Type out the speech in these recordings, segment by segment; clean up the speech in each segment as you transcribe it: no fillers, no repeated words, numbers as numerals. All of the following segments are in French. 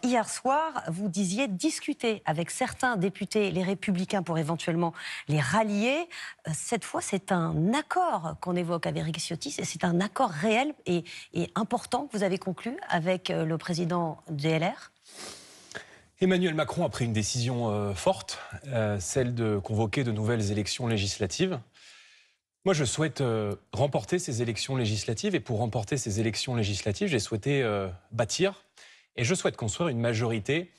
Hier soir, vous disiez discuter avec certains députés, les Républicains, pour éventuellement les rallier. Cette fois, c'est un accord qu'on évoque avec Éric Ciotti. C'est un accord réel et important que vous avez conclu avec le président des LR. Emmanuel Macron a pris une décision forte, celle de convoquer de nouvelles élections législatives. Moi, je souhaite remporter ces élections législatives. Et pour remporter ces élections législatives, j'ai souhaité bâtir et je souhaite construire une majorité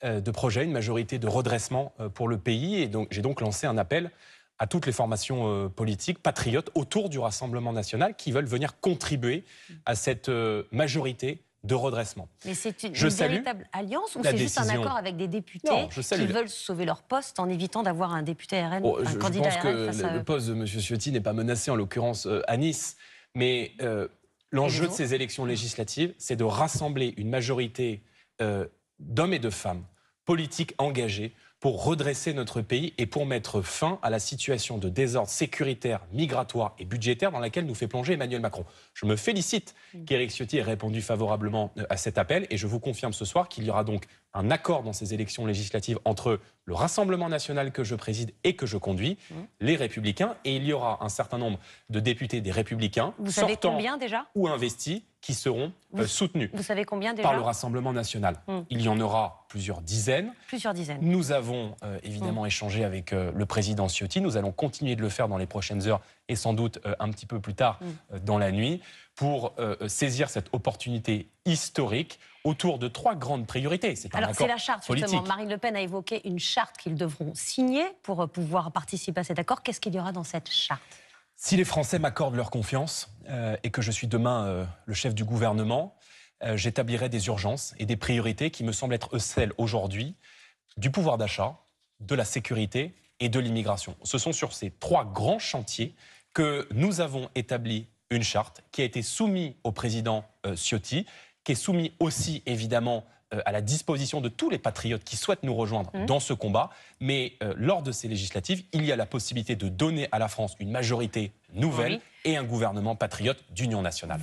de projets, une majorité de redressement pour le pays. Et donc, j'ai donc lancé un appel à toutes les formations politiques patriotes autour du Rassemblement national qui veulent venir contribuer à cette majorité de redressement. Mais c'est une véritable alliance ou c'est juste un accord avec des députés qui veulent sauver leur poste en évitant d'avoir un député RN, un candidat RN face à eux? Je pense que le poste de M. Ciotti n'est pas menacé, en l'occurrence à Nice. Mais l'enjeu de ces élections législatives, c'est de rassembler une majorité d'hommes et de femmes politiques engagés pour redresser notre pays et pour mettre fin à la situation de désordre sécuritaire, migratoire et budgétaire dans laquelle nous fait plonger Emmanuel Macron. Je me félicite qu'Éric Ciotti ait répondu favorablement à cet appel et je vous confirme ce soir qu'il y aura donc un accord dans ces élections législatives entre le Rassemblement national que je préside et que je conduis, les Républicains, et il y aura un certain nombre de députés des Républicains sortants ou investis qui seront soutenus par le Rassemblement national. Il y en aura plusieurs dizaines. Nous avons évidemment échangé avec le président Ciotti. Nous allons continuer de le faire dans les prochaines heures et sans doute un petit peu plus tard dans la nuit pour saisir cette opportunité historique autour de 3 grandes priorités. C'est la charte, politique. Justement. Marine Le Pen a évoqué une charte qu'ils devront signer pour pouvoir participer à cet accord. Qu'est-ce qu'il y aura dans cette charte ? Si les Français m'accordent leur confiance et que je suis demain le chef du gouvernement, j'établirai des urgences et des priorités qui me semblent être celles aujourd'hui du pouvoir d'achat, de la sécurité et de l'immigration. Ce sont sur ces 3 grands chantiers que nous avons établi une charte qui a été soumise au président Ciotti, qui est soumise aussi évidemment à la disposition de tous les patriotes qui souhaitent nous rejoindre dans ce combat. Mais lors de ces législatives, il y a la possibilité de donner à la France une majorité nouvelle et un gouvernement patriote d'union nationale.